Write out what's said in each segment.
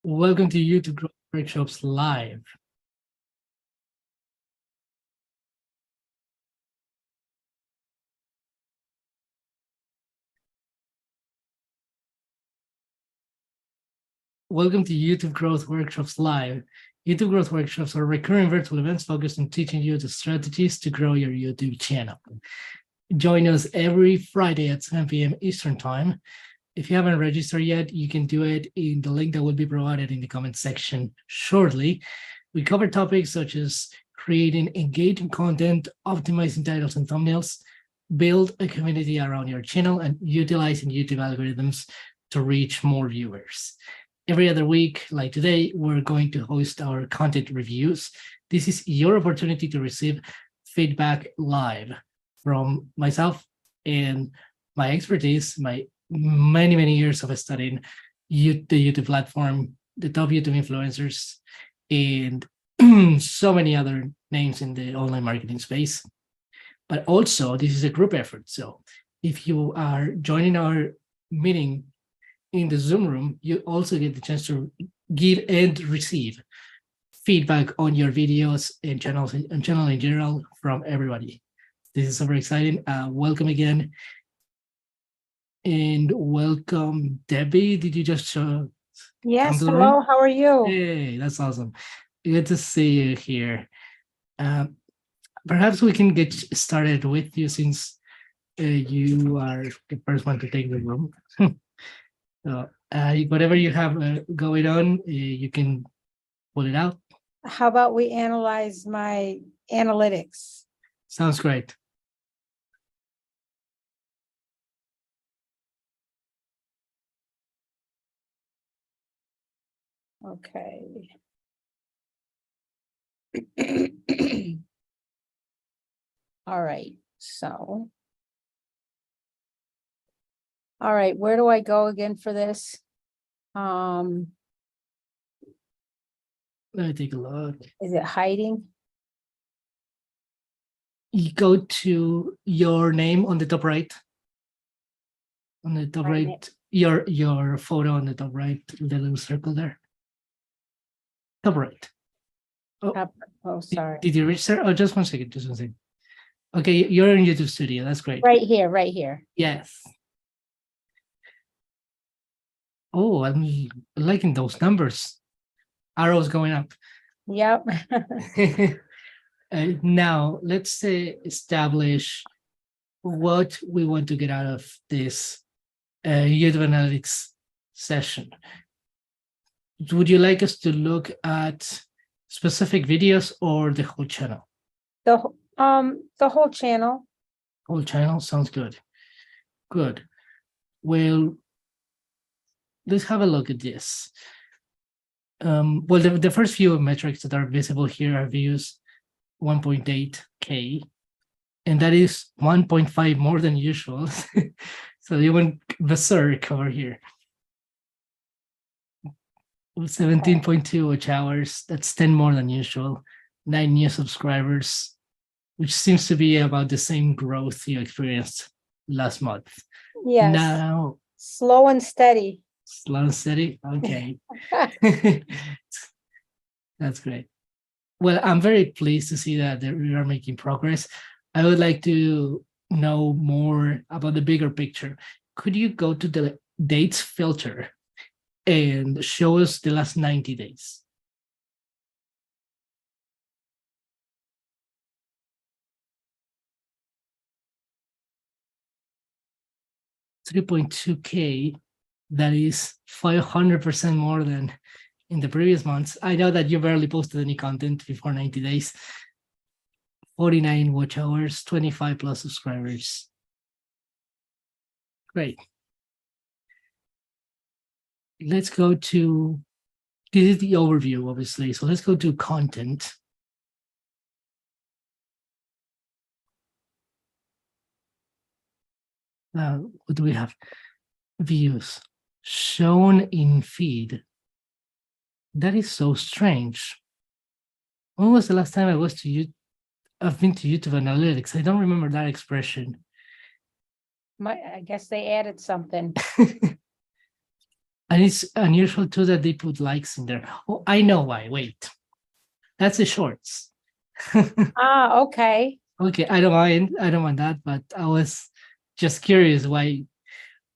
Welcome to YouTube Growth Workshops Live. Welcome to YouTube Growth Workshops Live. YouTube Growth Workshops are recurring virtual events focused on teaching you the strategies to grow your YouTube channel. Join us every Friday at 7 p.m. Eastern Time. If you haven't registered yet, you can do it in the link that will be provided in the comment section shortly. We cover topics such as creating engaging content, optimizing titles and thumbnails, build a community around your channel, and utilizing YouTube algorithms to reach more viewers. Every other week, like today, we're going to host our content reviews. This is your opportunity to receive feedback live from myself and my expertise, my many years of studying the YouTube platform, the top YouTube influencers, and so many other names in the online marketing space. But also, this is a group effort. So if you are joining our meeting in the Zoom room, you also get the chance to give and receive feedback on your videos and channel in general from everybody. This is super exciting. Welcome again. And welcome, Debbie. Did you just Yes, hello, how are you? Hey, that's awesome. Good to see you here. Perhaps we can get started with you since you are the first one to take the room. So, whatever you have going on, you can pull it out. How about we analyze my analytics? Sounds great. Okay. All right, so. All right, where do I go again for this? Let me take a look. Is it hiding? You go to your name on the top right. On the top right, your photo on the top right, the little circle there. Top right. Oh, sorry. Did you reach there? Oh, just one second, just one second. Okay, you're in YouTube Studio. That's great. Right here. Yes. Oh, I'm liking those numbers. Arrows going up. Yep. Now, let's establish what we want to get out of this YouTube Analytics session. Would you like us to look at specific videos or the whole channel? The whole channel. Whole channel sounds good. Good. Well, let's have a look at this. Well, the first few metrics that are visible here are views 1.8K, and that is 1.5 more than usual. So you went berserk over here. 17.2 watch hours, that's 10 more than usual. 9 new subscribers, which seems to be about the same growth you experienced last month. Yes. Now, slow and steady. Slow and steady, okay. That's great. Well, I'm very pleased to see that we are making progress. I would like to know more about the bigger picture. Could you go to the dates filter and show us the last 90 days? $3.2K, that is 500% more than in the previous months. I know that you barely posted any content before 90 days. 49 watch hours, 25 plus subscribers. Great. Let's go to, this is the overview, obviously. So let's go to content. What do we have? Views shown in feed. That is so strange. When was the last time I was to YouTube? I've been to YouTube Analytics. I don't remember that expression. I guess they added something. And it's unusual too that they put likes in there. Oh, I know why. Wait, that's the shorts. Ah, okay. Okay, I don't mind. I don't mind that, but I was just curious why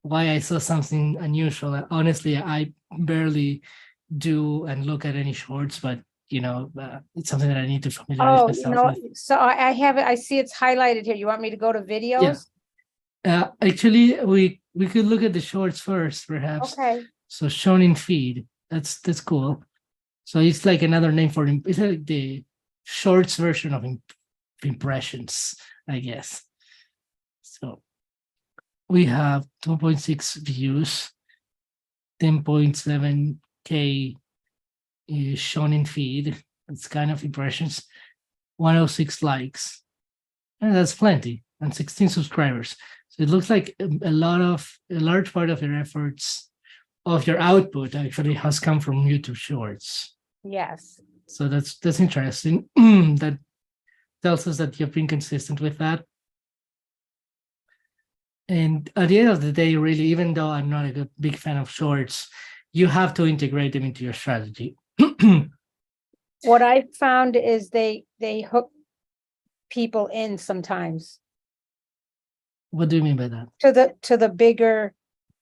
I saw something unusual. Honestly, I barely do and look at any shorts, but it's something that I need to familiarize Oh, myself with. so I have it. I see it's highlighted here. You want me to go to videos? Actually, we could look at the shorts first, perhaps. Okay. So shown in feed. That's cool. So it's like another name for it's like the shorts version of impressions, I guess. So we have 2.6 views, 10.7K is shown in feed. It's kind of impressions, 106 likes, and that's plenty, and 16 subscribers. So it looks like a large part of your efforts, of your output actually has come from YouTube Shorts. Yes. So that's interesting. That tells us that you've been consistent with that. And at the end of the day, really, even though I'm not a big fan of shorts, you have to integrate them into your strategy. What I found is they hook people in sometimes What do you mean by that? to the bigger,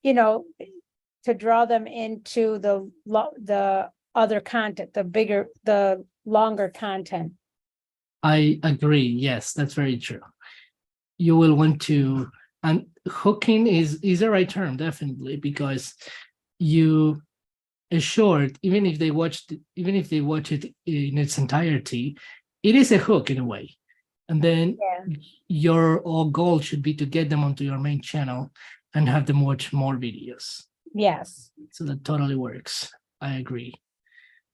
to draw them into the other content, the longer content. I agree. Yes, that's very true. You will want to, and hooking is the right term, definitely, because a short, even if they watch it in its entirety, it is a hook in a way. And then your goal should be to get them onto your main channel and have them watch more videos. Yes. So that totally works. I agree.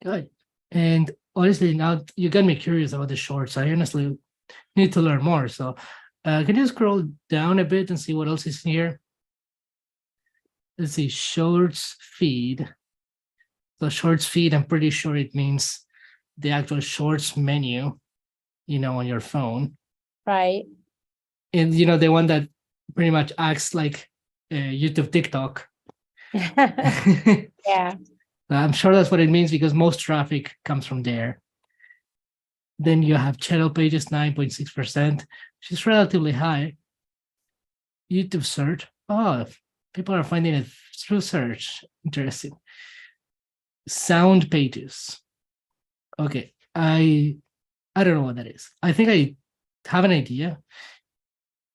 Good. And honestly, now you got me curious about the shorts. I honestly need to learn more. So can you scroll down a bit and see what else is here? Let's see, shorts feed. So shorts feed, I'm pretty sure it means the actual shorts menu, on your phone. Right. And, the one that pretty much acts like YouTube TikTok. Yeah. I'm sure that's what it means because most traffic comes from there. Then you have channel pages, 9.6%, which is relatively high. YouTube search. Oh, people are finding it through search. Interesting. Sound pages. Okay, I don't know what that is. I think I have an idea.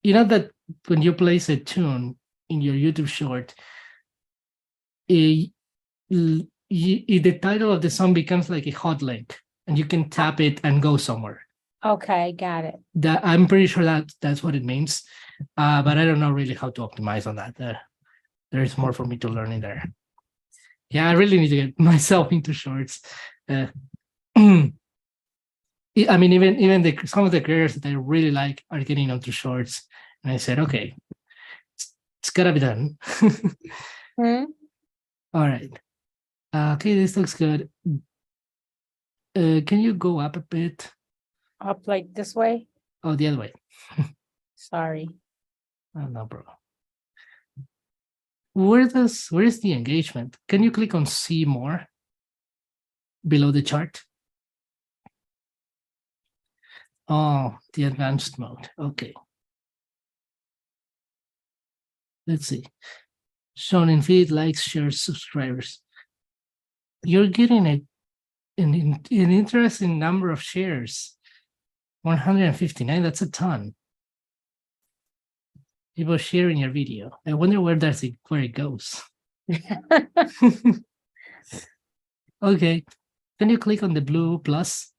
You know that when you place a tune in your YouTube short, the title of the song becomes like a hot link, and you can tap it and go somewhere. Okay, got it. I'm pretty sure that's what it means, but I don't know really how to optimize on that. There is more for me to learn in there. Yeah, I really need to get myself into shorts. I mean, even some of the creators that I really like are getting onto shorts, and I said, okay, it's gotta be done. All right. Okay, this looks good. Can you go up a bit? Up like this way? Oh, the other way. Sorry. Oh, no problem. Where is the engagement? Can you click on see more below the chart? Oh, the advanced mode. Okay. Let's see. Shown in feed, likes, shares, subscribers. You're getting an interesting number of shares. 159, that's a ton. People sharing your video. I wonder where it goes. Okay. Can you click on the blue plus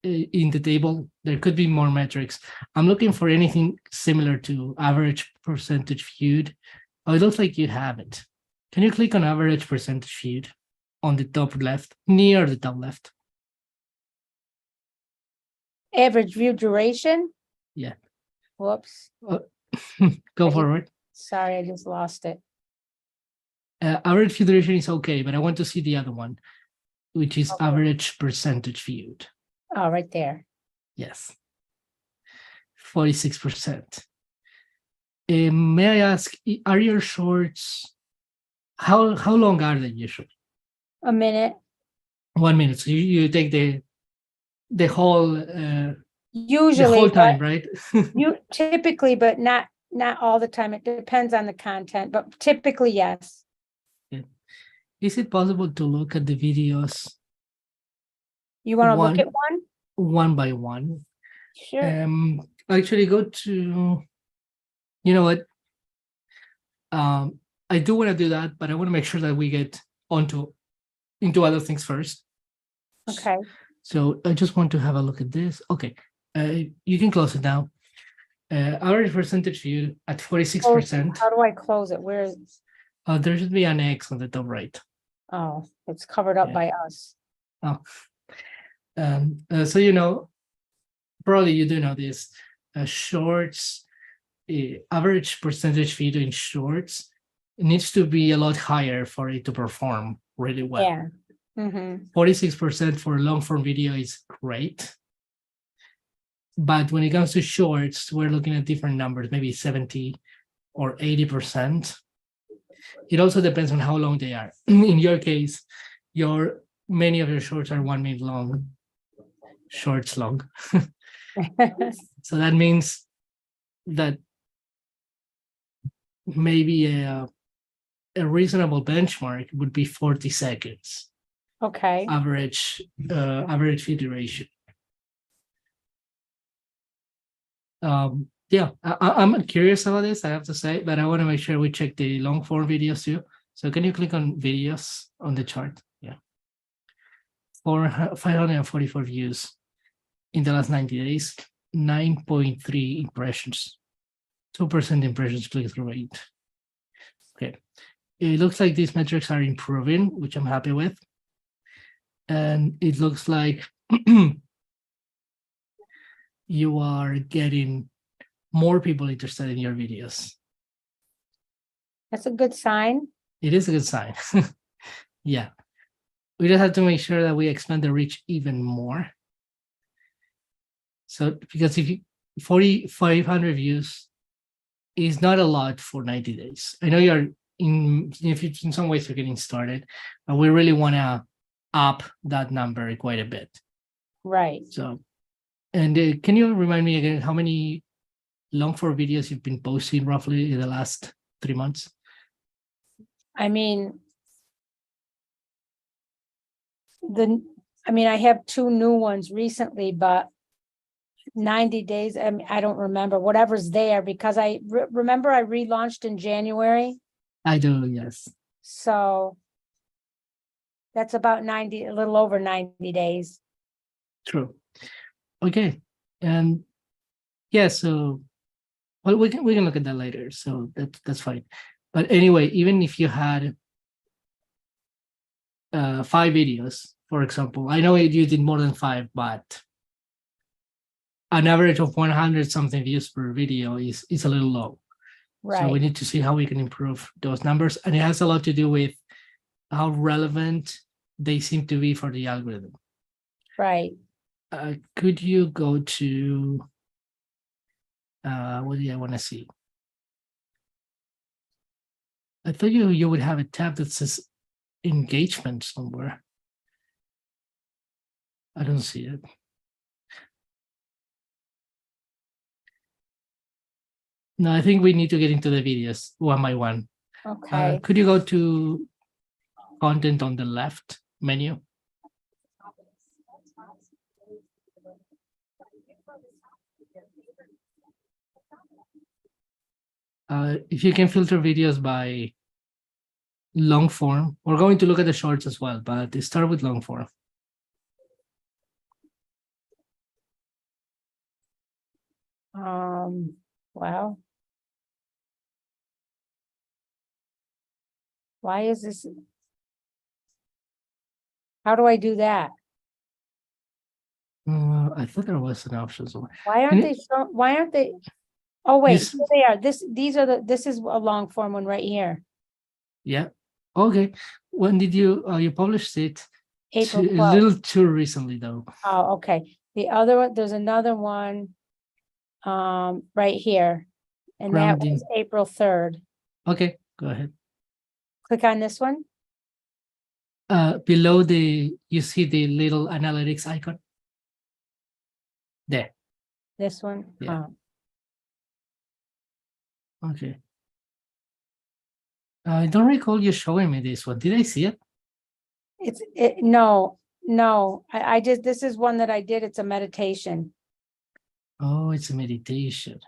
in the table? There could be more metrics. I'm looking for anything similar to average percentage viewed. Oh, it looks like you have it. Can you click on average percentage viewed on the top left, near the top left? Average view duration? Yeah. Whoops. Go forward. Sorry, I just lost it. Average view duration is okay, but I want to see the other one, which is average percentage viewed. Oh, right there. Yes. 46%. May I ask, are your shorts How long are they usually? A minute. 1 minute. So you take the whole Usually, time, right? you typically, but not all the time. It depends on the content, but typically, yes. Is it possible to look at the videos You want to look at one? one by one? Sure. Actually go to, you know what? I do want to do that, but I want to make sure that we get into other things first. Okay. So I just want to have a look at this. Okay, you can close it now. Average percentage view at 46%. How do I close it? Where is? There should be an X on the top right. Oh, it's covered up by us. Oh, so you know, probably you do know this. Shorts, average percentage video in shorts needs to be a lot higher for it to perform really well. Yeah. 46% for long form video is great. But when it comes to shorts, we're looking at different numbers, maybe 70 or 80%. It also depends on how long they are. In your case, many of your shorts are 1 minute long, shorts long. So that means that maybe a reasonable benchmark would be 40 seconds. Okay. Average feed duration. Yeah, I'm curious about this, I have to say, but I want to make sure we check the long form videos too. So can you click on videos on the chart? Yeah. 544 views in the last 90 days, 9.3 impressions, 2% impressions click-through rate. Okay. It looks like these metrics are improving, which I'm happy with. And it looks like you are getting more people interested in your videos. That's a good sign. It is a good sign. Yeah. We just have to make sure that we expand the reach even more. So, because if 4,500 views is not a lot for 90 days. I know you're in some ways you're getting started, but we really want to up that number quite a bit. Right. So, and can you remind me again how many long form videos you've been posting roughly in the last 3 months? I mean, I have 2 new ones recently, but 90 days, I don't remember, whatever's there, because I remember I relaunched in January. I do, yes. So that's about a little over 90 days. True. Okay. And yeah, so well, we can look at that later. So that's fine. But anyway, even if you had 5 videos, for example, I know you did more than 5, but an average of 100 something views per video is a little low. Right. So we need to see how we can improve those numbers. And it has a lot to do with how relevant they seem to be for the algorithm. Right. Could you go to, what do I want to see? I thought you would have a tab that says engagement somewhere. I don't see it. No, I think we need to get into the videos one by one. Okay. Could you go to content on the left menu? If you can filter videos by long form, we're going to look at the shorts as well, but start with long form. Wow. Why is this? How do I do that? I thought there was an option somewhere. Why aren't they? Oh, wait, Yes. here they are. This is a long form one right here. Yeah. Okay. When did you published it? April a 12th. little too recently though. Oh, okay. The other one, there's another one right here. And that was April 3rd. Okay, go ahead. Click on this one. Below you see the little analytics icon. There. This one. Yeah. Okay. I don't recall you showing me this one. Did I see it? No. I just, this is one that I did. It's a meditation. Oh, it's a meditation.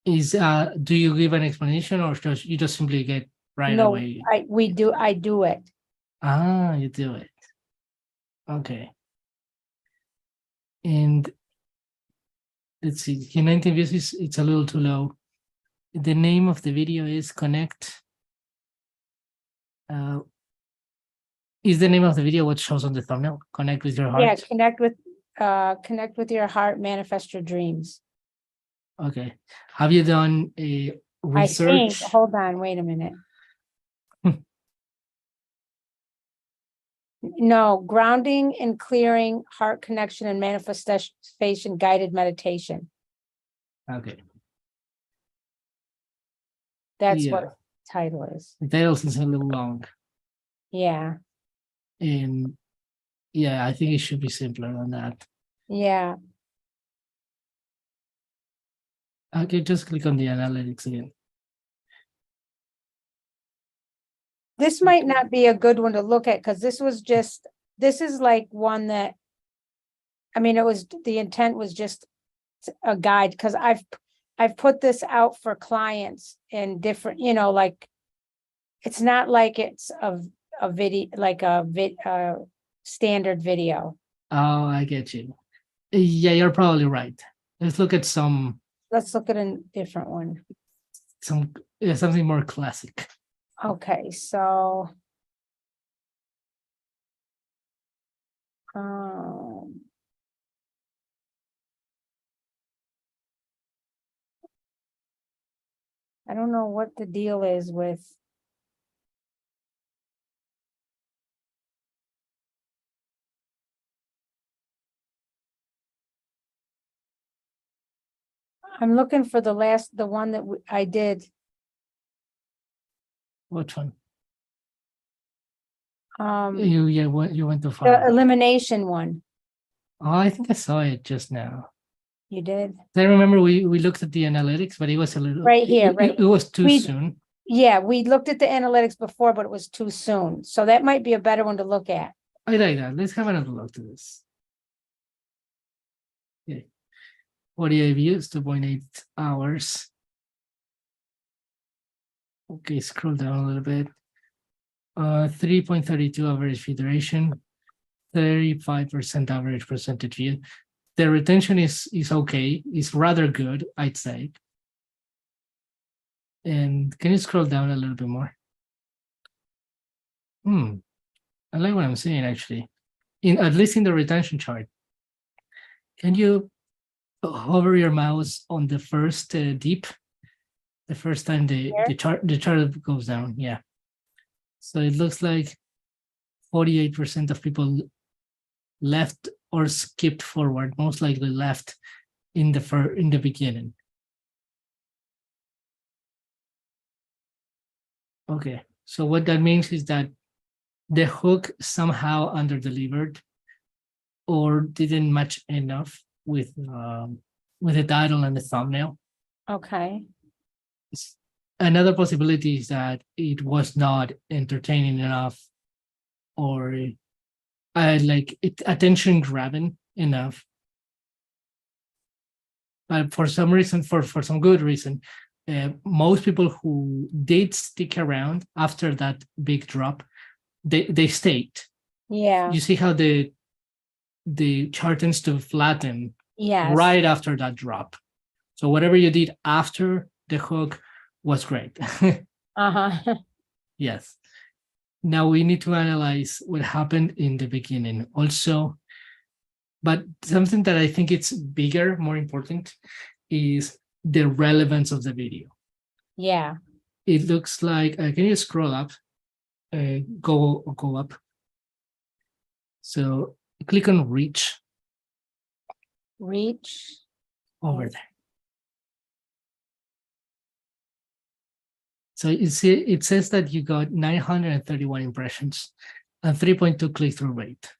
Do you give an explanation, or you just simply get right away? I do it. Ah, you do it. Okay. And let's see, 19 views it's a little too low. The name of the video is Connect. Is the name of the video what shows on the thumbnail? Connect with your heart? Yeah, connect with your heart, manifest your dreams. Okay. Have you done a research? Hold on, wait a minute. No, grounding and clearing, heart connection and manifestation guided meditation. Okay. That's what the title is. The title is a little long. Yeah. And yeah, I think it should be simpler than that. Yeah. Okay, just click on the analytics again. This might not be a good one to look at because this is like one that, I mean, the intent was just a guide because I've put this out for clients in different, like, it's not like it's a video, like a standard video. Oh, I get you. Yeah, you're probably right. Let's look at Let's look at a different one. Something more classic. Okay, so I don't know what the deal is with I'm looking for the one that I did. Which one? You went too far. The elimination one. Oh, I think I saw it just now. You did? I remember we looked at the analytics, but it was a little right here. It was too soon. Yeah, we looked at the analytics before, but it was too soon. So that might be a better one to look at. I like that. Let's have another look to this. Okay. 48 views, 2.8 hours. Okay, scroll down a little bit. 3.32 average view duration, 35% average percentage view. The retention is okay. It's rather good, I'd say. And can you scroll down a little bit more? I like what I'm seeing actually. At least in the retention chart. Can you hover your mouse on the first dip? The first time the chart goes down, yeah. So it looks like 48% of people left or skipped forward, most likely left in the beginning. Okay, so what that means is that the hook somehow under-delivered or didn't match enough with the title and the thumbnail. Okay. Another possibility is that it was not entertaining enough, or attention grabbing enough. But for some reason, for some good reason, most people who did stick around after that big drop, they stayed. Yeah. You see how the chart tends to flatten right after that drop. So whatever you did after the hook was great. Yes. Now we need to analyze what happened in the beginning also. But something that I think it's bigger, more important, is the relevance of the video. Yeah. It looks like, can you scroll up? Go up. So click on reach. Reach. Over there. So it says that you got 931 impressions and 3.2 click-through rate.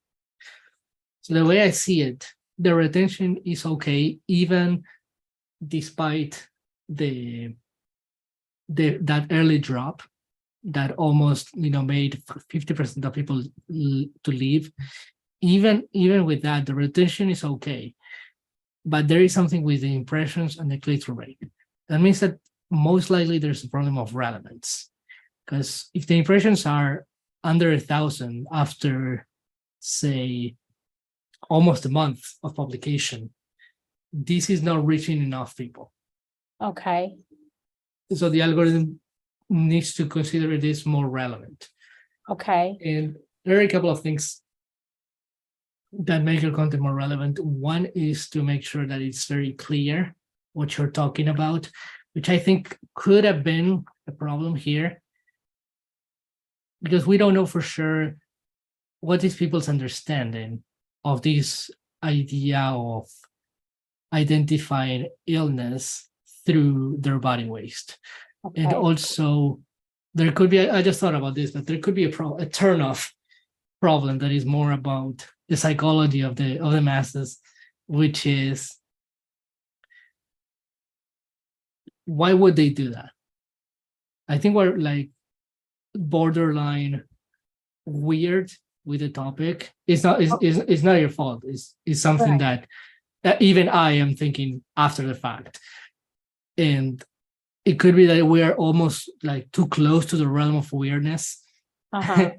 So the way I see it, the retention is okay, even despite that early drop that almost made 50% of people to leave. Even with that, the retention is okay, but there is something with the impressions and the click-through rate. That means that most likely there's a problem of relevance, because if the impressions are under 1,000 after, say, almost a month of publication, this is not reaching enough people. Okay. So the algorithm needs to consider this more relevant. Okay. And there are a couple of things that make your content more relevant. One is to make sure that it's very clear what you're talking about, which I think could have been a problem here, because we don't know for sure what is people's understanding of this idea of identifying illness through their body waste. Okay. And also there could be, I just thought about this, but there could be a turn-off problem that is more about the psychology of the masses, which is, why would they do that? I think we're like borderline weird with the topic. It's not your fault. It's something that even I am thinking after the fact. And it could be that we're almost like too close to the realm of weirdness. And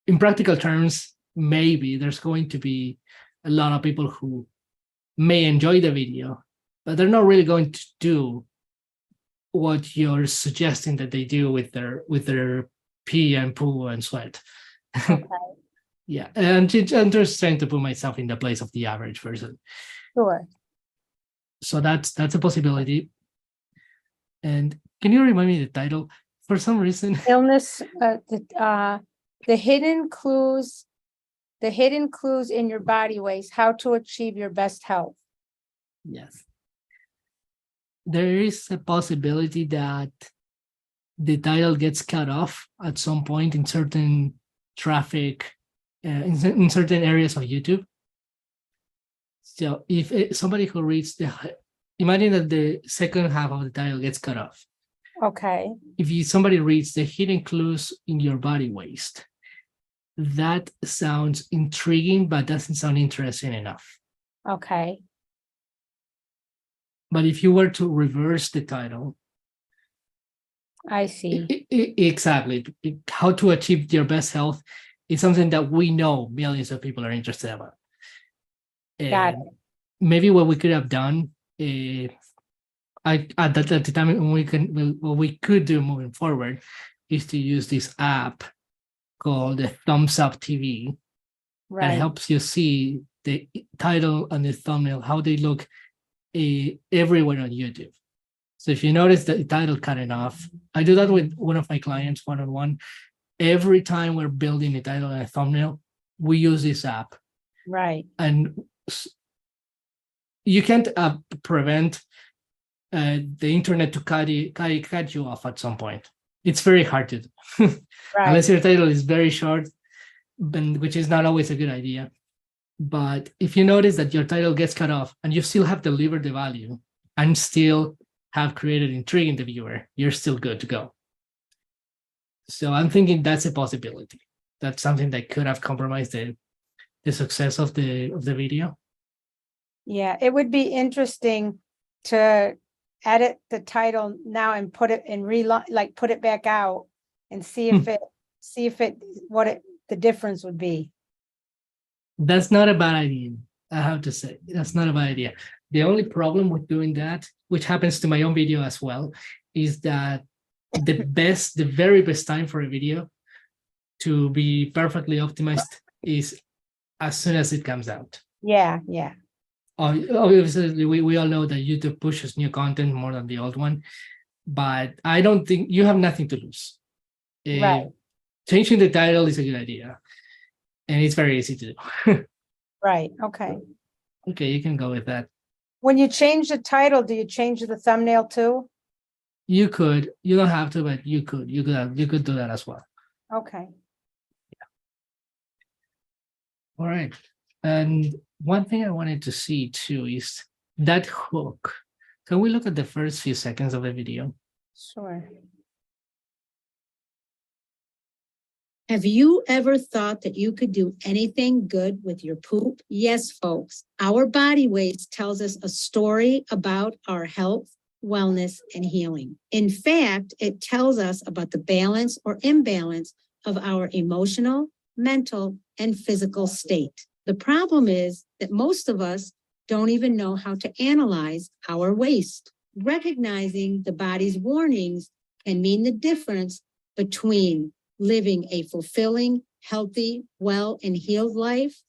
in practical terms, maybe there's going to be a lot of people who may enjoy the video, but they're not really going to do what you're suggesting that they do with their pee and poo and sweat. Okay. Yeah, and I'm just trying to put myself in the place of the average person. Sure. So that's a possibility. And can you remind me the title? For some reason, Illness, the hidden clues in your body waste, how to achieve your best health. yes, there is a possibility that the title gets cut off at some point in certain traffic, in certain areas of YouTube. So if somebody who reads imagine that the second half of the title gets cut off. Okay. If somebody reads the hidden clues in your body waste, that sounds intriguing, but doesn't sound interesting enough. Okay. But if you were to reverse the title, I see. Exactly, how to achieve your best health is something that we know millions of people are interested about. Got it. Maybe what we could have done, at the time, what we could do moving forward is to use this app called the Thumbs Up TV. Right. That helps you see the title and the thumbnail, how they look everywhere on YouTube. So if you notice the title cutting off, I do that with one of my clients one-on-one. Every time we're building a title and a thumbnail, we use this app. Right. And you can't prevent the internet to cut you off at some point. It's very hard to do. Right. Unless your title is very short, which is not always a good idea. But if you notice that your title gets cut off and you still have delivered the value and still have created intrigue in the viewer, you're still good to go. So I'm thinking that's a possibility. That's something that could have compromised the success of the video. Yeah, it would be interesting to edit the title now and put it in put it back out and see if the difference would be. That's not a bad idea. I have to say, that's not a bad idea. The only problem with doing that, which happens to my own video as well, is that the very best time for a video to be perfectly optimized is as soon as it comes out. Yeah, yeah. Obviously, we all know that YouTube pushes new content more than the old one, but I don't think you have nothing to lose. Right. Changing the title is a good idea, and it's very easy to do. Right. Okay. Okay, you can go with that. When you change the title, do you change the thumbnail too? you don't have to, but you could do that as well. Okay. All right. And one thing I wanted to see too is that hook. Can we look at the first few seconds of the video? Sure. Have you ever thought that you could do anything good with your poop? Yes, folks. Our body waste tells us a story about our health, wellness, and healing. In fact, it tells us about the balance or imbalance of our emotional, mental, and physical state. The problem is that most of us don't even know how to analyze our waste. Recognizing the body's warnings can mean the difference between living a fulfilling, healthy, well, and healed life,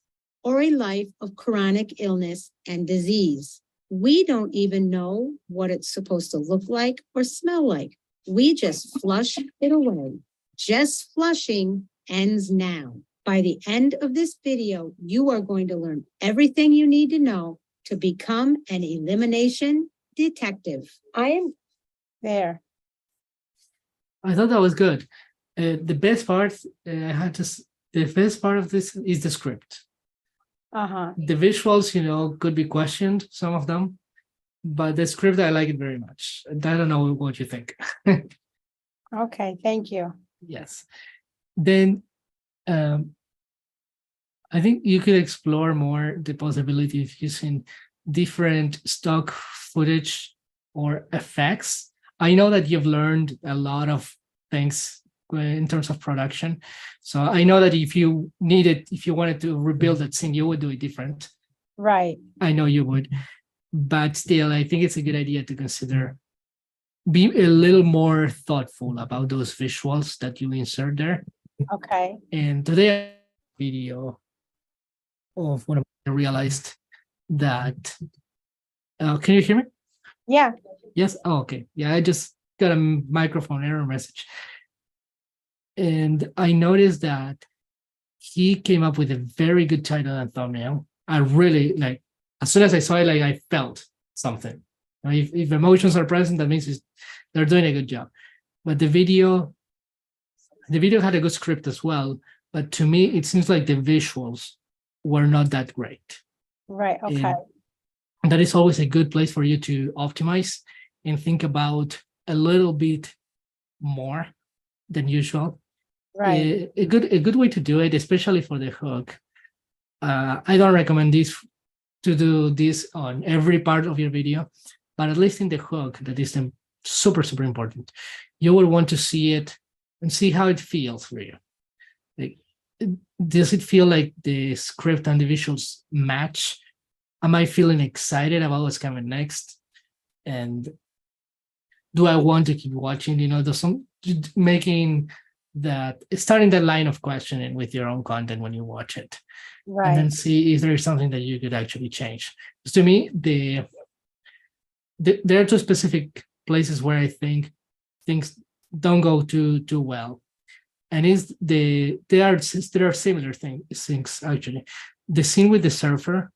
or a life of chronic illness and disease. We don't even know what it's supposed to look like or smell like. We just flush it away. Just flushing ends now. By the end of this video, you are going to learn everything you need to know to become an elimination detective. I am there. I thought that was good. The best part, the best part of this is the script. The visuals, could be questioned, some of them, but the script, I like it very much. I don't know what you think. Okay, thank you. Yes. Then I think you could explore more the possibility of using different stock footage or effects. I know that you've learned a lot of things in terms of production. So I know that if you wanted to rebuild that scene, you would do it different. Right. I know you would, but still, I think it's a good idea to consider be a little more thoughtful about those visuals that you insert there. Okay. And today, video of when I realized that. Can you hear me? Yeah. Yes. Oh, okay. Yeah, I just got a microphone error message. And I noticed that he came up with a very good title and thumbnail. I really as soon as I saw it, I felt something. If emotions are present, that means they're doing a good job. But the video had a good script as well. But to me, it seems like the visuals were not that great. Right. Okay. And that is always a good place for you to optimize and think about a little bit more than usual. Right. A good way to do it, especially for the hook. I don't recommend to do this on every part of your video, but at least in the hook, that is super, super important. You will want to see it and see how it feels for you. Does it feel like the script and the visuals match? Am I feeling excited about what's coming next? And do I want to keep watching? Starting that line of questioning with your own content when you watch it. Right. And then see if there is something that you could actually change. Because to me, there are two specific places where I think things don't go too well. And there are similar things actually. The scene with the surfer.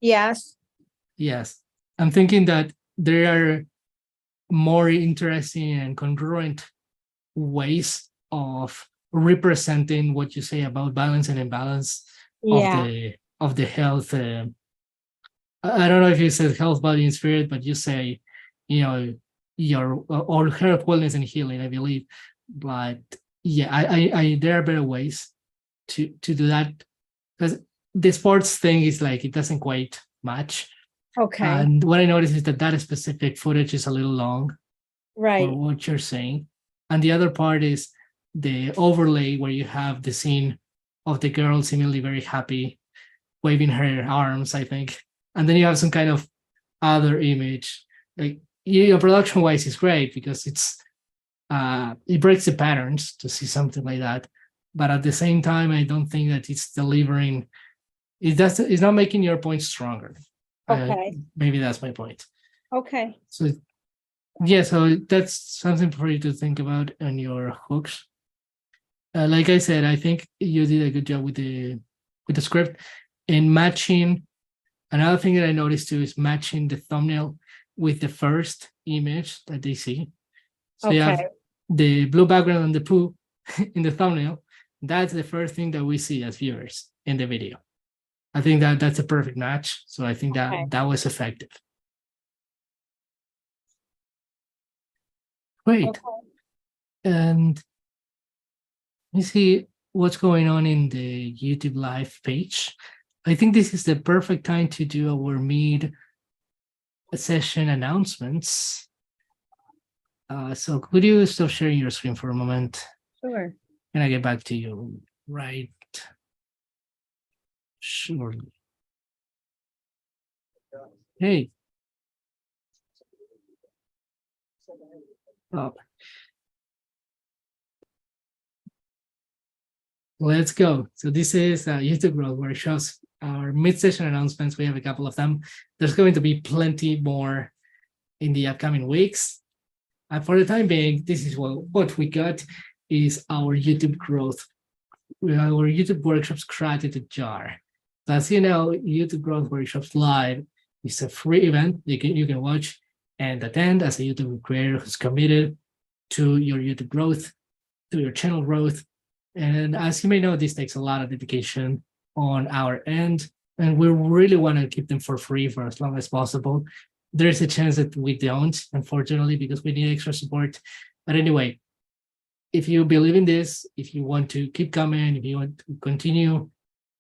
Yes. Yes. I'm thinking that there are more interesting and congruent ways of representing what you say about balance and imbalance of the health. I don't know if you said health, body, and spirit, but you say, your or health, wellness, and healing, I believe. But yeah, I there are better ways to do that, because the sports thing is it doesn't quite match. Okay. And what I noticed is that specific footage is a little long. Right. For what you're saying. And the other part is the overlay where you have the scene of the girl seemingly very happy, waving her arms, I think. And then you have some kind of other image. Production-wise is great because it breaks the patterns to see something like that. But at the same time, I don't think that it's delivering. It's not making your point stronger. Okay. Maybe that's my point. Okay. So yeah, so that's something for you to think about on your hooks. Like I said, I think you did a good job with the script and matching. Another thing that I noticed too is matching the thumbnail with the first image that they see. So you have Okay. the blue background and the poo in the thumbnail. That's the first thing that we see as viewers in the video. I think that that's a perfect match. So I think that Okay. that was effective. Great. Okay. And you see what's going on in the YouTube live page. I think this is the perfect time to do our mid-session announcements. So could you stop sharing your screen for a moment? Sure. Can I get back to you right shortly? Hey. Oh. Let's go. So this is YouTube Growth Workshops, our mid-session announcements. We have a couple of them. There's going to be plenty more in the upcoming weeks. And for the time being, this is what we got is our YouTube Growth, our YouTube Workshops created to jar. So as you know, YouTube Growth Workshops Live is a free event you can watch and attend as a YouTube creator who's committed to your YouTube growth, to your channel growth. And as you may know, this takes a lot of dedication on our end, and we really want to keep them for free for as long as possible. There's a chance that we don't, unfortunately, because we need extra support. But anyway, if you believe in this, if you want to keep coming, if you want to continue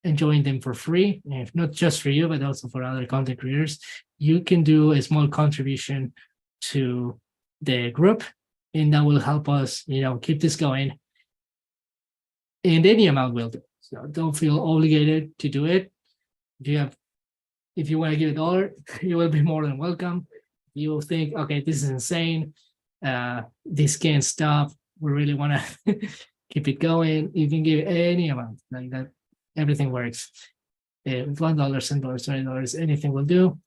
enjoying them for free, and if not just for you, but also for other content creators, you can do a small contribution to the group, and that will help us, keep this going. And any amount will do. So don't feel obligated to do it. If you want to give $1, you will be more than welcome. You will think, okay, this is insane. This can't stop. We really want to keep it going. You can give any amount like that. Everything works. $1, $10, $20, anything will do.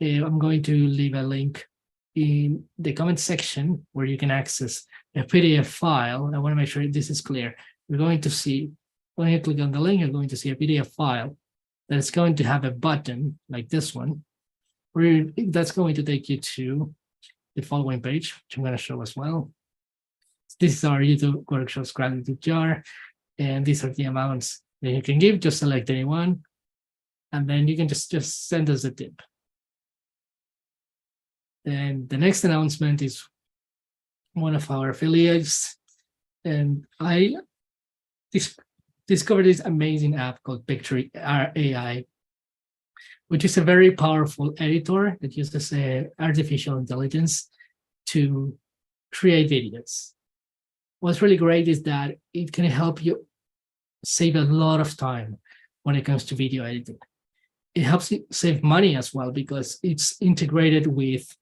I'm going to leave a link in the comment section where you can access a PDF file. I want to make sure this is clear. You're going to see, when you click on the link, you're going to see a PDF file that is going to have a button like this one, where that's going to take you to the following page, which I'm going to show as well. This is our YouTube Workshops gratitude jar, and these are the amounts that you can give. Just select anyone, and then you can just send us a tip. And the next announcement is one of our affiliates, and I discovered this amazing app called Pictory AI, which is a very powerful editor that uses artificial intelligence to create videos. What's really great is that it can help you save a lot of time when it comes to video editing. It helps you save money as well because it's integrated with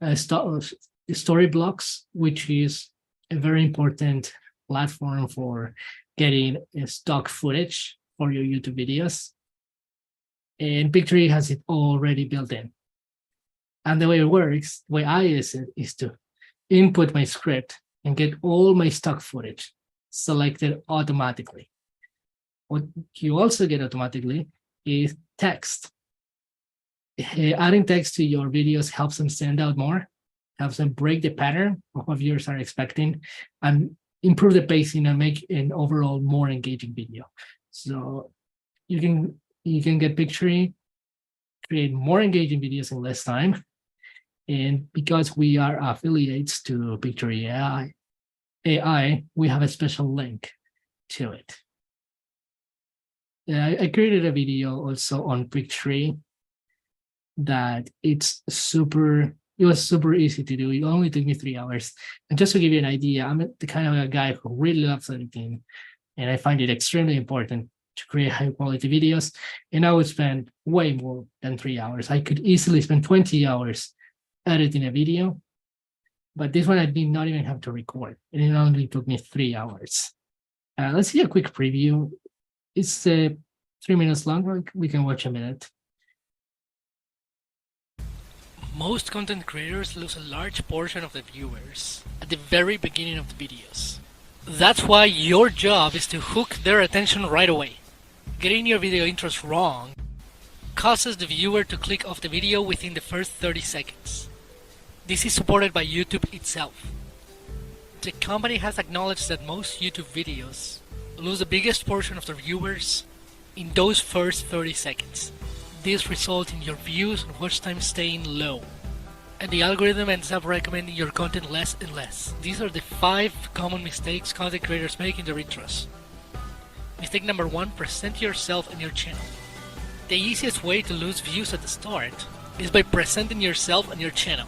Storyblocks, which is a very important platform for getting stock footage for your YouTube videos. And Pictory has it already built in. And the way it works, the way I use it is to input my script and get all my stock footage selected automatically. What you also get automatically is text. Adding text to your videos helps them stand out more, helps them break the pattern of what viewers are expecting, and improve the pacing and make an overall more engaging video. So you can get Pictory, create more engaging videos in less time. And because we are affiliates to Pictory AI, we have a special link to it. I created a video also on Pictory that it was super easy to do. It only took me 3 hours. And just to give you an idea, I'm the kind of a guy who really loves editing, and I find it extremely important to create high quality videos. And I would spend way more than 3 hours. I could easily spend 20 hours editing a video, but this one I did not even have to record. And it only took me 3 hours. Let's see a quick preview. It's 3 minutes long. We can watch a minute. Most content creators lose a large portion of the viewers at the very beginning of the videos. That's why your job is to hook their attention right away. Getting your video intros wrong causes the viewer to click off the video within the first 30 seconds. This is supported by YouTube itself. The company has acknowledged that most YouTube videos lose the biggest portion of their viewers in those first 30 seconds. This results in your views and watch time staying low, and the algorithm ends up recommending your content less and less. These are the 5 common mistakes content creators make in their intros. Mistake number 1, present yourself and your channel. The easiest way to lose views at the start is by presenting yourself and your channel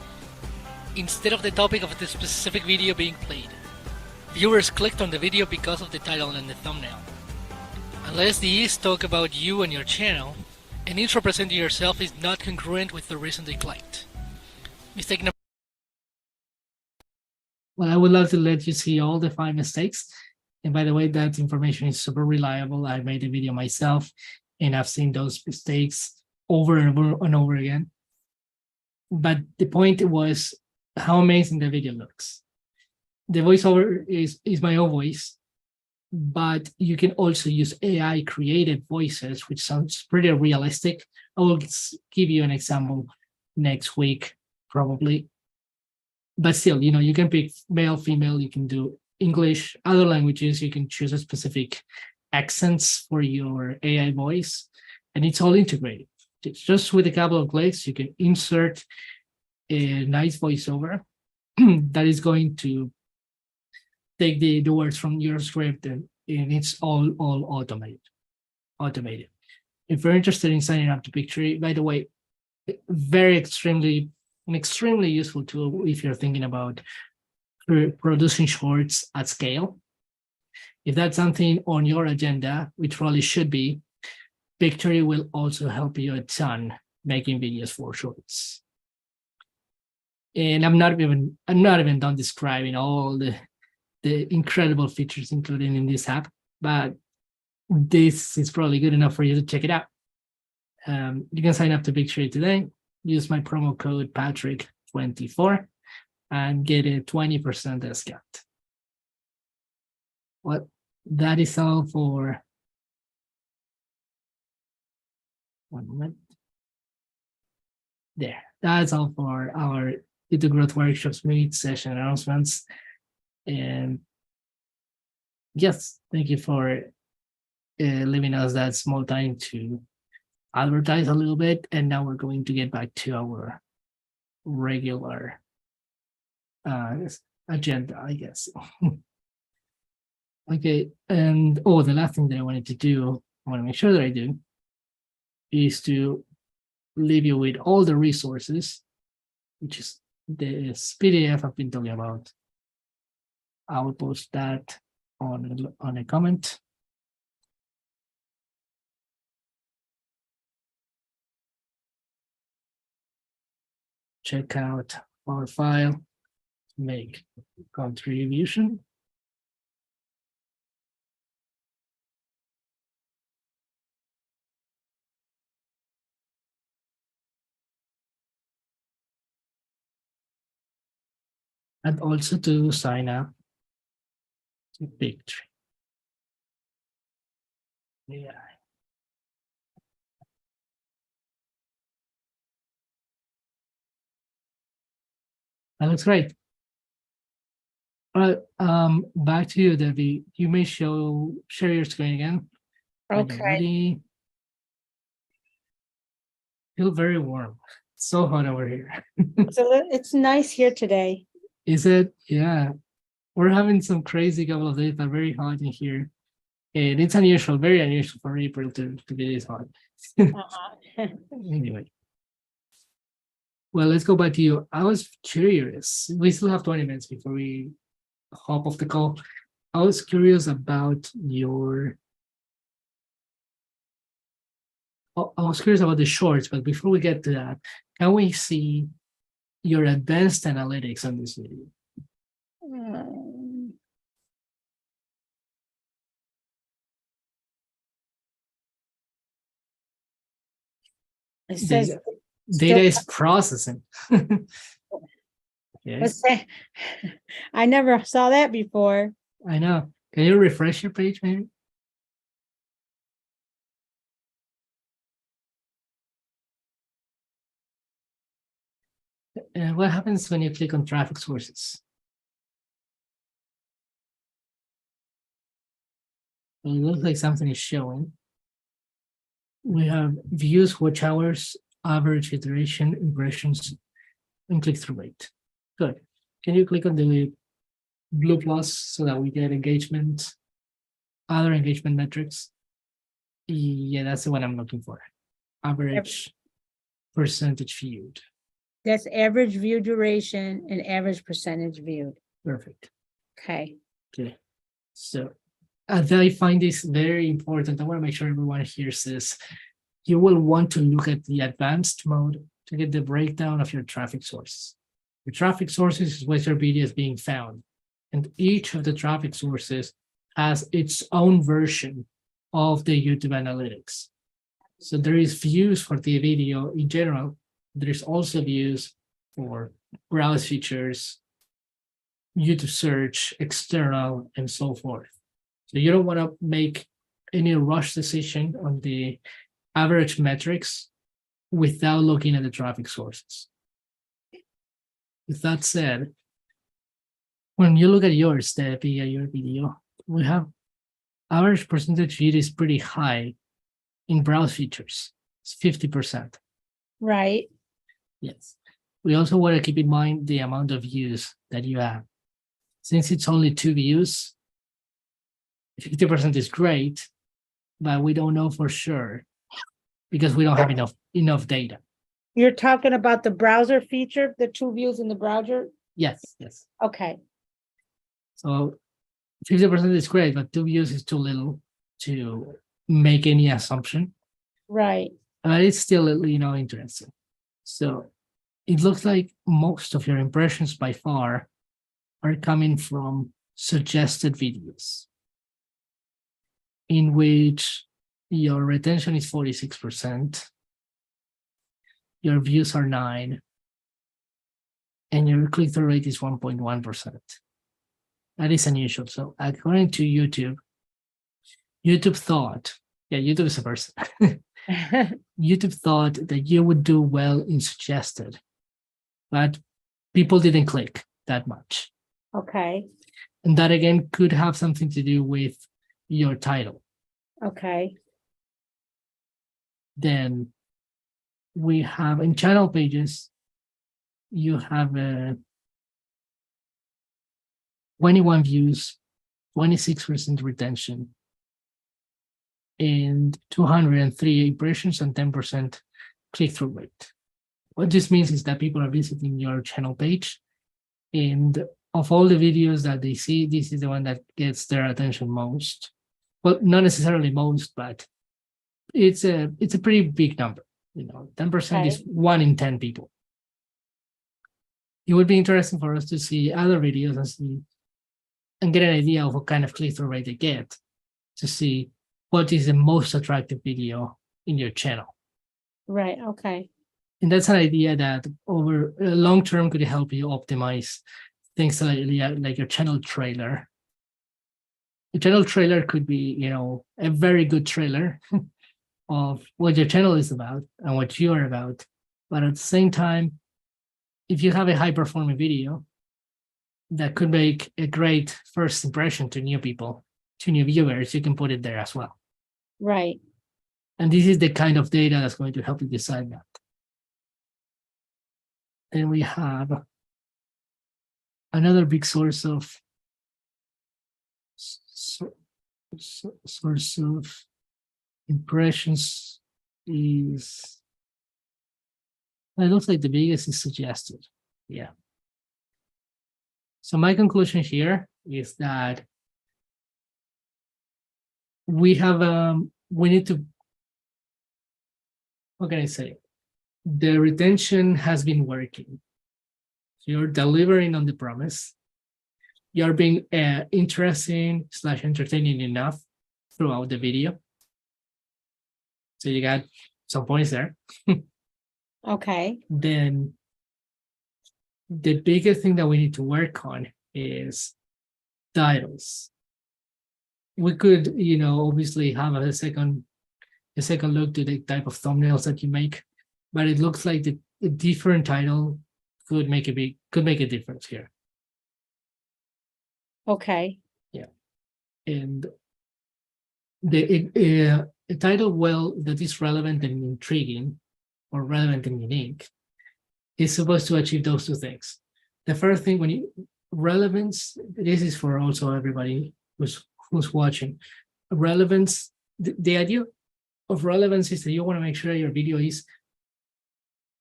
instead of the topic of the specific video being played. Viewers clicked on the video because of the title and the thumbnail. Unless these talk about you and your channel, an intro presenting yourself is not congruent with the reason they clicked. Mistake number. Well, I would love to let you see all the 5 mistakes. And by the way, that information is super reliable. I made a video myself, and I've seen those mistakes over and over and over again. But the point was how amazing the video looks. The voiceover is my own voice, but you can also use AI created voices, which sounds pretty realistic. I will give you an example next week, probably. But still, you can pick male, female, you can do English, other languages, you can choose a specific accents for your AI voice, and it's all integrated. It's just with a couple of clicks, you can insert a nice voiceover that is going to take the words from your script, and it's all automated. If you're interested in signing up to Pictory, by the way, an extremely useful tool if you're thinking about producing shorts at scale. If that's something on your agenda, which probably should be, Pictory will also help you a ton making videos for shorts. And I'm not even done describing all the incredible features included in this app, but this is probably good enough for you to check it out. You can sign up to Pictory today. Use my promo code Patrick24 and get a 20% discount. Well, that is all for 1 moment. There, that's all for our YouTube Growth Workshops meet session announcements. And yes, thank you for leaving us that small time to advertise a little bit. And now we're going to get back to our regular agenda, I guess. Okay, and the last thing that I wanted to do, I want to make sure that I do, is to leave you with all the resources, which is this PDF I've been talking about. I will post that on a comment. Check out our file, make contribution. And also to sign up to Pictory. Yeah. That looks great. All right, back to you, Debbie. You may share your screen again. Okay. Ready? Feel very warm. It's so hot over here. It's nice here today. Is it? Yeah. We're having some crazy couple of days, but very hot in here. And it's unusual, very unusual for April to be this hot. Anyway. Well, let's go back to you. I was curious. We still have 20 minutes before we hop off the call. I was curious about the shorts, but before we get to that, can we see your advanced analytics on this video? It says Data is processing. Okay. I never saw that before. I know. Can you refresh your page, maybe? What happens when you click on traffic sources? It looks like something is showing. We have views, watch hours, average iteration, impressions, and click-through rate. Good. Can you click on the blue plus so that we get engagement, other engagement metrics? Yeah, that's the one I'm looking for. Average percentage viewed. That's average view duration and average percentage viewed. Perfect. Okay. Okay. So as I find this very important, I want to make sure everyone hears this. You will want to look at the advanced mode to get the breakdown of your traffic sources. The traffic sources is where your video is being found. And each of the traffic sources has its own version of the YouTube analytics. So there is views for the video in general. There's also views for browse features, YouTube search, external, and so forth. So you don't want to make any rush decision on the average metrics without looking at the traffic sources. With that said, when you look at your video, we have average percentage viewed is pretty high in browse features. It's 50%. Right. Yes. We also want to keep in mind the amount of views that you have. Since it's only 2 views, 50% is great, but we don't know for sure because we don't have enough data. You're talking about the browser feature, the 2 views in the browser? Yes, yes. Okay. So 50% is great, but 2 views is too little to make any assumption. Right. But it's still, interesting. So it looks like most of your impressions by far are coming from suggested videos, in which your retention is 46%, your views are 9, and your click-through rate is 1.1%. That is unusual. So according to YouTube thought, YouTube is a person. YouTube thought that you would do well in suggested, but people didn't click that much. Okay. And that again could have something to do with your title. Okay. Then we have in channel pages, you have 21 views, 26% retention, and 203 impressions and 10% click-through rate. What this means is that people are visiting your channel page, and of all the videos that they see, this is the one that gets their attention most. Well, not necessarily most, but it's a pretty big number. 10% is 1 in 10 people. It would be interesting for us to see other videos and get an idea of what kind of click-through rate they get, to see what is the most attractive video in your channel. Right. Okay. And that's an idea that over long term could help you optimize things like your channel trailer. The channel trailer could be, a very good trailer of what your channel is about and what you are about. But at the same time, if you have a high-performing video that could make a great first impression to new people, to new viewers, you can put it there as well. Right. And this is the kind of data that's going to help you decide that. Then we have another big source of impressions is, it looks like the biggest is suggested. Yeah. So my conclusion here is that we need to, what can I say? The retention has been working. So you're delivering on the promise. You're being interesting/entertaining enough throughout the video. So you got some points there. Okay. Then the biggest thing that we need to work on is titles. We could, obviously have a second look to the type of thumbnails that you make, but it looks like the different title could make a difference here. Okay. Yeah. And a title well that is relevant and intriguing, or relevant and unique, is supposed to achieve those two things. The first thing, when you relevance, this is for also everybody who's watching. Relevance, the idea of relevance is that you want to make sure your video is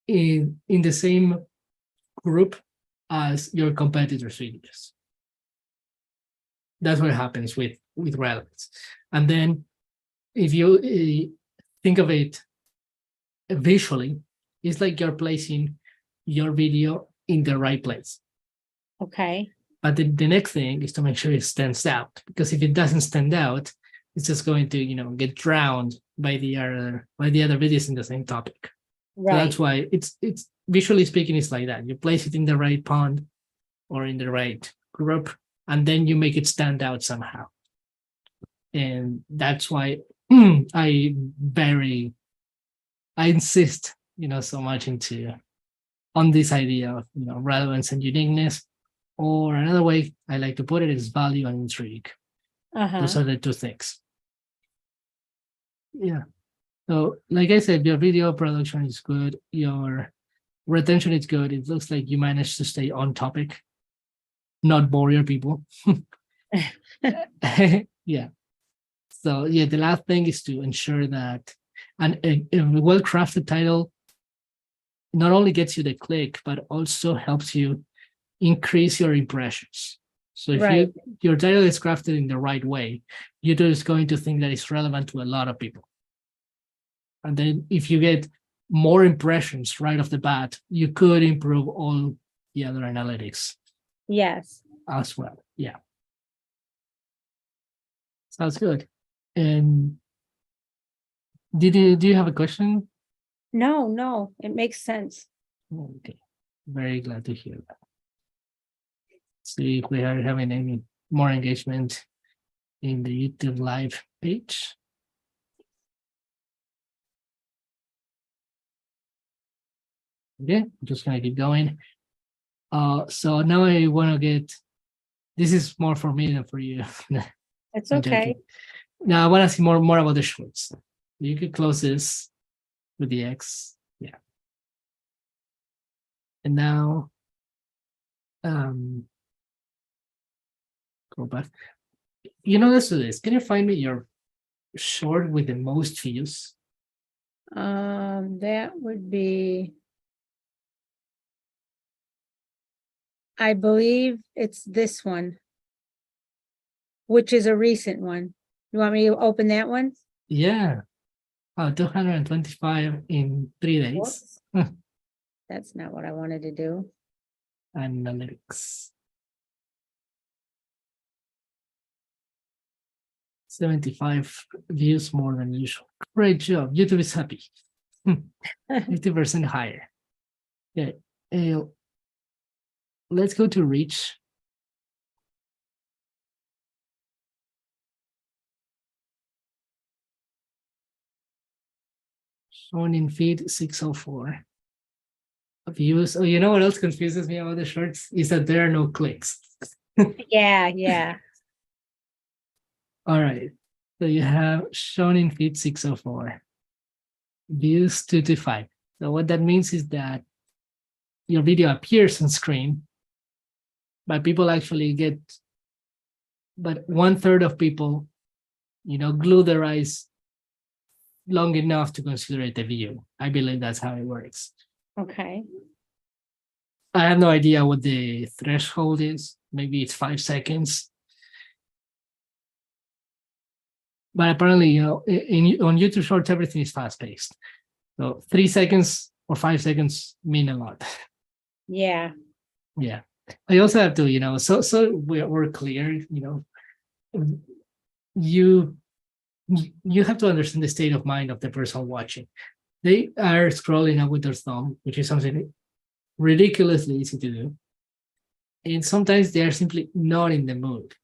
in the same group as your competitors' videos. That's what happens with relevance. And then if you think of it visually, it's like you're placing your video in the right place. Okay. But the next thing is to make sure it stands out, because if it doesn't stand out, it's just going to, get drowned by the other videos in the same topic. Right. So that's why it's visually speaking, it's like that. You place it in the right pond or in the right group, and then you make it stand out somehow. And that's why I insist, so much on this idea of, relevance and uniqueness. Or another way I like to put it is value and intrigue. Those are the two things. Yeah. So like I said, your video production is good. Your retention is good. It looks like you managed to stay on topic, not bore your people. Yeah. So yeah, the last thing is to ensure that a well-crafted title not only gets you the click, but also helps you increase your impressions. So if your title is crafted in the right way, YouTube is going to think that it's relevant to a lot of people. And then if you get more impressions right off the bat, you could improve all the other analytics. Yes. As well. Yeah. Sounds good. And do you have a question? No, it makes sense. Okay. Very glad to hear that. See if we are having any more engagement in the YouTube live page. Okay, I'm just gonna keep going. So now I want to get, this is more for me than for you. It's I'm okay. joking. Now I want to see more about the shorts. You could close this with the X. Yeah. And now go back. Let's do this. Can you find me your short with the most views? That would be, I believe it's this one, which is a recent one. You want me to open that one? Yeah. 225 in 3 days. Whoops. That's not what I wanted to do. Analytics. 75 views more than usual. Great job. YouTube is happy. 50% higher. Okay. Let's go to reach. Shown in feed 604. Views. Oh, you know what else confuses me about the shorts is that there are no clicks. Yeah. All right. So you have shown in feed 604. Views 225. So what that means is that your video appears on screen, but people actually get, but 1/3 of people, glue their eyes long enough to consider it a view. I believe that's how it works. Okay. I have no idea what the threshold is. Maybe it's 5 seconds. But apparently, on YouTube Shorts, everything is fast-paced. So 3 seconds or 5 seconds mean a lot. Yeah. Yeah. I also have to, so we're clear, you have to understand the state of mind of the person watching. They are scrolling up with their thumb, which is something ridiculously easy to do. And sometimes they are simply not in the mood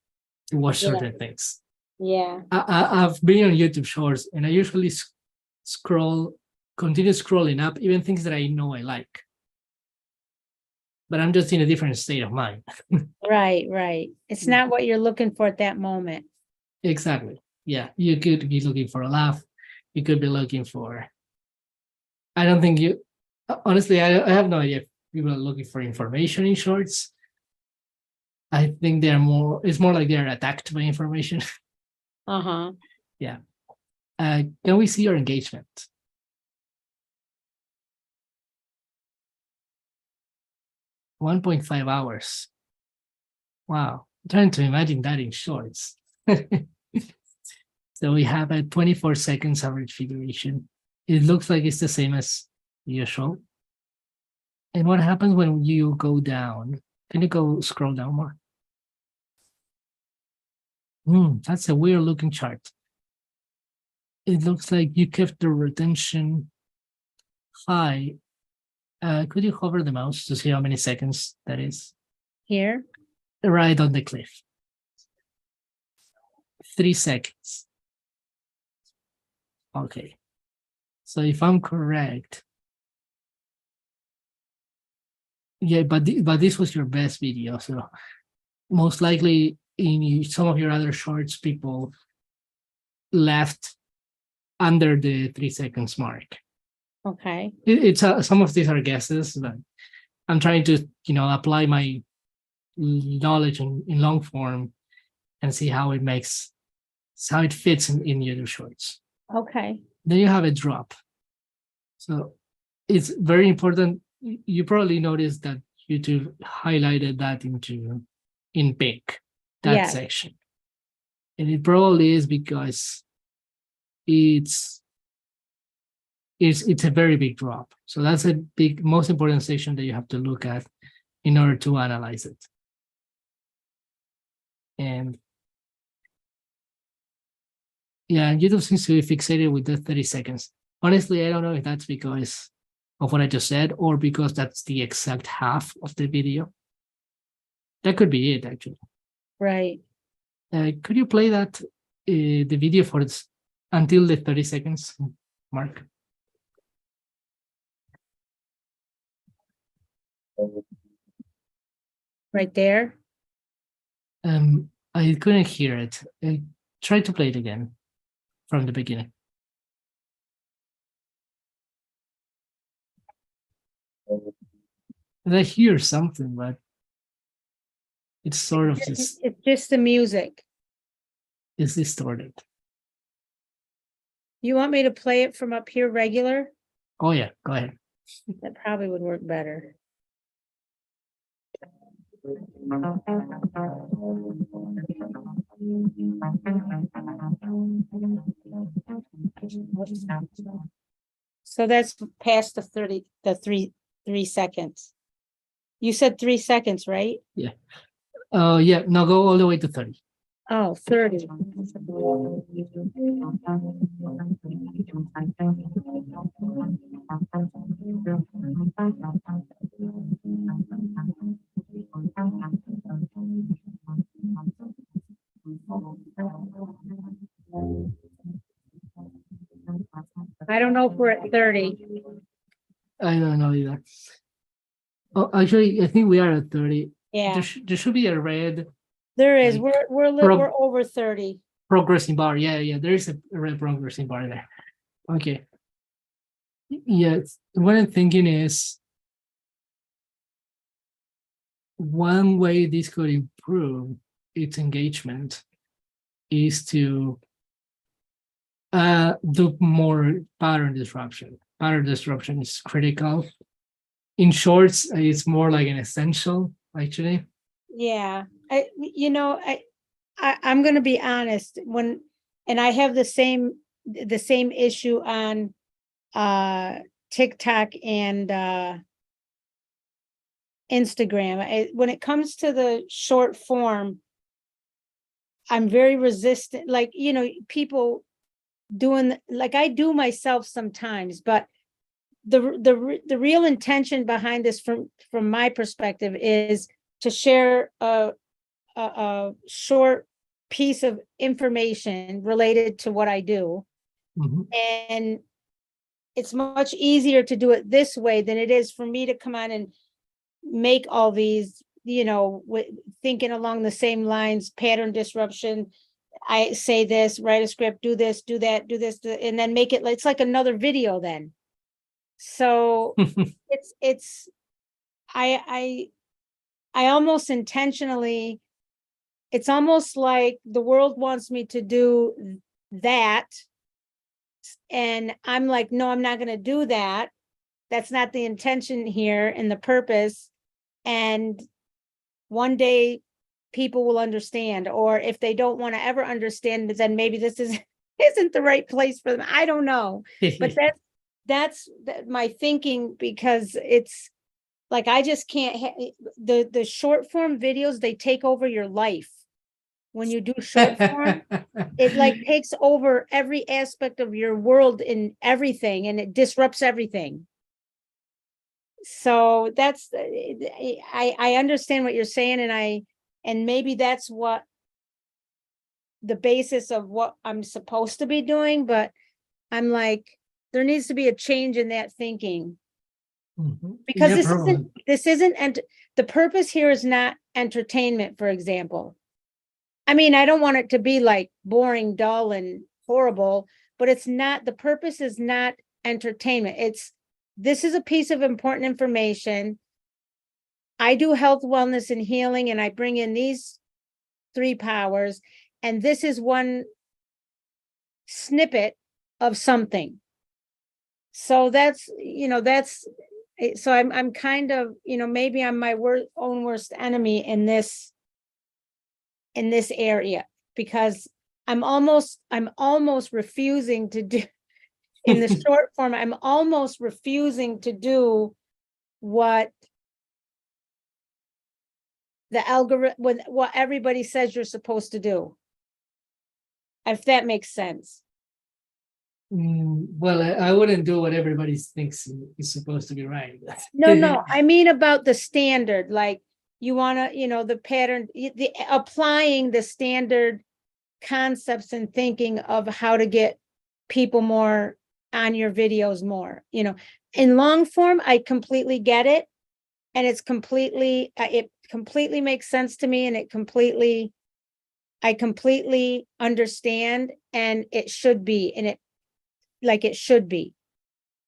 to watch certain things. Yeah. I've been on YouTube Shorts, and I usually continue scrolling up, even things that I know I like. But I'm just in a different state of mind. Right. It's not what you're looking for at that moment. Exactly. Yeah, you could be looking for a laugh. You could be looking for, I don't think you, honestly, I have no idea if people are looking for information in shorts. I think it's more like they're attacked by information. Uh-huh. Yeah. Can we see your engagement? 1.5 hours. Wow. I'm trying to imagine that in shorts. So we have a 24 seconds average view duration. It looks like it's the same as usual. And what happens when you go down? Can you go scroll down more? That's a weird looking chart. It looks like you kept the retention high. Could you hover the mouse to see how many seconds that is? Here. Right on the cliff. 3 seconds. Okay. So if I'm correct, yeah, but this was your best video. So most likely in some of your other shorts, people left under the 3 seconds mark. Okay. It's some of these are guesses, but I'm trying to apply my knowledge in long form and see how it fits in YouTube shorts. Okay. Then you have a drop. So it's very important. You probably noticed that YouTube highlighted that in pink, that Yes. section. And it probably is because it's a very big drop. So that's a most important section that you have to look at in order to analyze it. And yeah, YouTube seems to be fixated with the 30 seconds. Honestly, I don't know if that's because of what I just said or because that's the exact half of the video. That could be it, actually. Right. Could you play that, the video for until the 30 seconds mark? Right there. I couldn't hear it. Try to play it again from the beginning. I hear something, but it's sort of It's just the music. it's distorted. You want me to play it from up here regular? Oh yeah, go ahead. That probably would work better. So that's past the 3 seconds. You said 3 seconds, right? Yeah. Yeah, now go all the way to 30. Oh, 30. I don't know if we're at 30. I don't know either. Oh, actually, I think we are at 30. Yeah, There should be a red there is. like We're over 30. progressing bar. Yeah, there is a red progressing bar there. Okay. Yes, what I'm thinking is one way this could improve its engagement is to do more pattern disruption. Pattern disruption is critical. In shorts, it's more like an essential, actually. Yeah, I'm going to be honest and I have the same issue on TikTok and Instagram. When it comes to the short form, I'm very resistant. Like, people doing like I do myself sometimes, but the real intention behind this from my perspective is to share a short piece of information related to what I do. And it's much easier to do it this way than it is for me to come on and make all these, thinking along the same lines, pattern disruption. I say this, write a script, do this, do that, do this, and then make it, it's like another video then. So I almost intentionally, it's almost like the world wants me to do that. And I'm like, no, I'm not going to do that. That's not the intention here and the purpose. And one day people will understand, or if they don't want to ever understand, then maybe this isn't the right place for them. I don't know. But that's my thinking, because it's like, I just can't the short form videos, they take over your life. When you do short form, it like takes over every aspect of your world and everything, and it disrupts everything. So that's, I understand what you're saying, and maybe that's what the basis of what I'm supposed to be doing, but I'm like, there needs to be a change in that thinking. Because this isn't, and the purpose here is not entertainment, for example. I mean, I don't want it to be like boring, dull, and horrible, but it's not, the purpose is not entertainment. This is a piece of important information. I do health, wellness, and healing, and I bring in these 3 powers, and this is one snippet of something. So that's, so I'm kind of, maybe I'm my own worst enemy in this area, because I'm almost refusing to do in the short form. I'm almost refusing to do what the algorithm, what everybody says you're supposed to do, if that makes sense. Well, I wouldn't do what everybody thinks is supposed to be right. No, I mean about the standard, like you want to, the pattern, applying the standard concepts and thinking of how to get people more on your videos more, in long form. I completely get it. And it's completely, it completely makes sense to me. And I completely understand, and it should be, and it should be.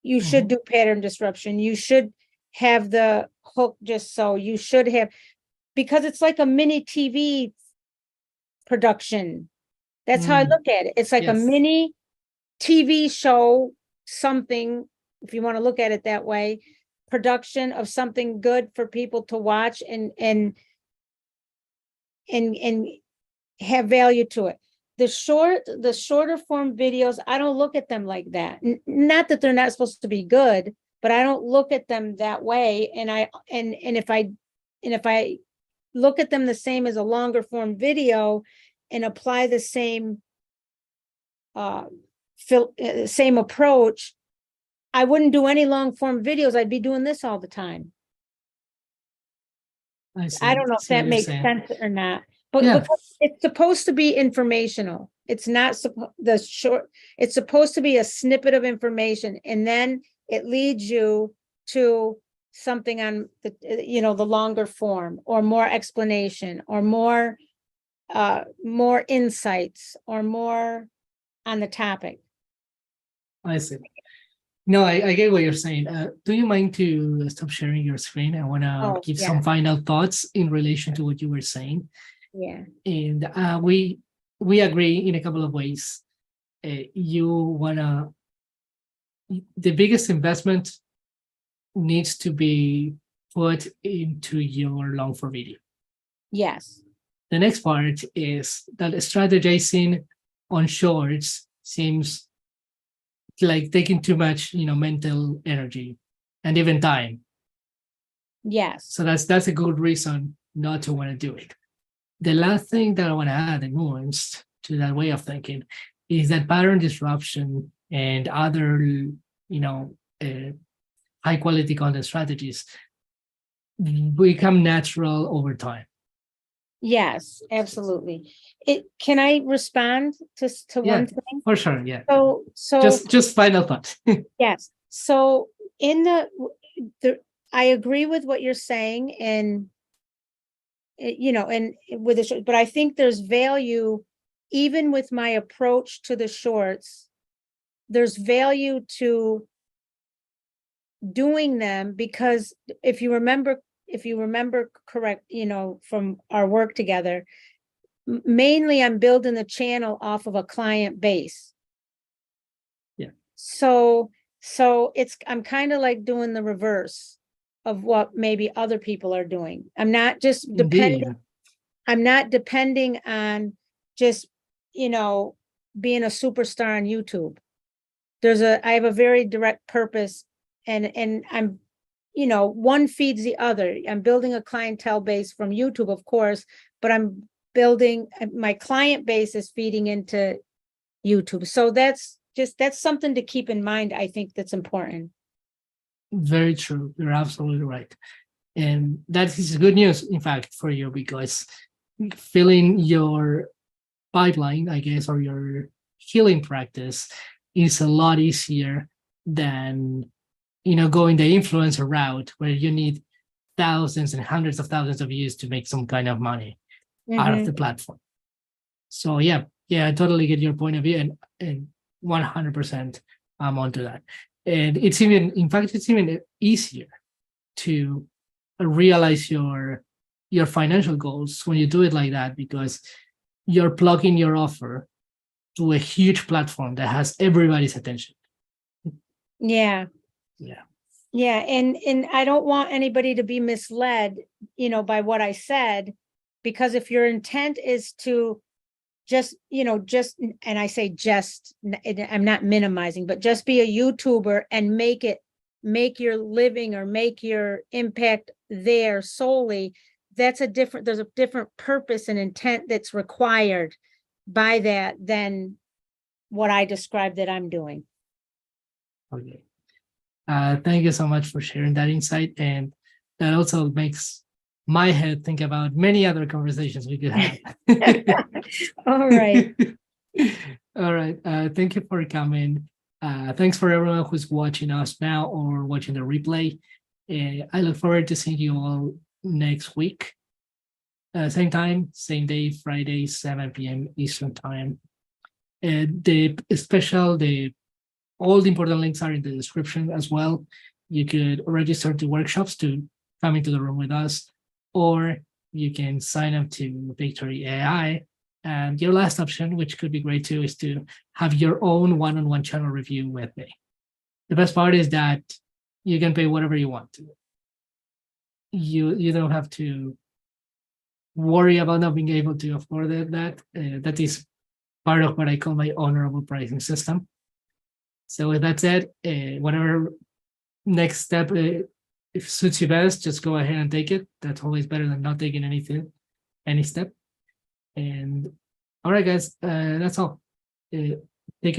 You should do pattern disruption. You should have the hook, just so you should have, because it's like a mini TV production. That's how I look at it. It's like a mini TV show, something, if you want to look at it that way, production of something good for people to watch and have value to it. The shorter form videos, I don't look at them like that. Not that they're not supposed to be good, but I don't look at them that way. And if I look at them the same as a longer form video and apply the same approach, I wouldn't do any long form videos. I'd be doing this all the time. I don't know if that makes sense or not. But because it's supposed to be informational. It's not it's supposed to be a snippet of information, and then it leads you to something on the longer form, or more explanation, or more insights, or more on the topic. I see. No, I get what you're saying. Do you mind to stop sharing your screen? I want to give some final thoughts in relation to what you were saying. Yeah. And we agree in a couple of ways. The biggest investment needs to be put into your long form video. Yes. The next part is that strategizing on shorts seems like taking too much, mental energy and even time. Yes. So that's a good reason not to want to do it. The last thing that I want to add and nuance to that way of thinking is that pattern disruption and other, high quality content strategies become natural over time. Yes, absolutely. Can I respond to one thing? For sure, yeah. So just final thought. Yes. So I agree with what you're saying, and and with this, but I think there's value even with my approach to the shorts, there's value to doing them, because if you remember correct, from our work together, mainly I'm building the channel off of a client base. Yeah. So I'm kind of like doing the reverse of what maybe other people are doing. I'm not just depending. Indeed. I'm not depending on just, being a superstar on YouTube. I have a very direct purpose, and I'm, one feeds the other. I'm building a clientele base from YouTube, of course, but I'm building, my client base is feeding into YouTube. So that's something to keep in mind. I think that's important. Very true. You're absolutely right. And that is good news, in fact, for you, because filling your pipeline, I guess, or your healing practice is a lot easier than, going the influencer route, where you need thousands and hundreds of thousands of views to make some kind of money out of the platform. So yeah, I totally get your point of view, and 100% I'm onto that. And it's even easier to realize your financial goals when you do it like that, because you're plugging your offer to a huge platform that has everybody's attention. Yeah. And I don't want anybody to be misled, by what I said, because if your intent is to and I say I'm not minimizing, but just be a YouTuber and make your living or make your impact there solely, there's a different purpose and intent that's required by that than what I described that I'm doing. Okay. Thank you so much for sharing that insight. And that also makes my head think about many other conversations we could have. All right. All right. Thank you for coming. Thanks for everyone who's watching us now or watching the replay. I look forward to seeing you all next week. Same time, same day, Friday, 7 p.m. Eastern time. All the important links are in the description as well. You could register to workshops to come into the room with us, or you can sign up to Victory AI. And your last option, which could be great too, is to have your own one-on-one channel review with me. The best part is that you can pay whatever you want to. You don't have to worry about not being able to afford that. That is part of what I call my honorable pricing system. So with that said, whatever next step if suits you best, just go ahead and take it. That's always better than not taking any step. And all right, guys, that's all.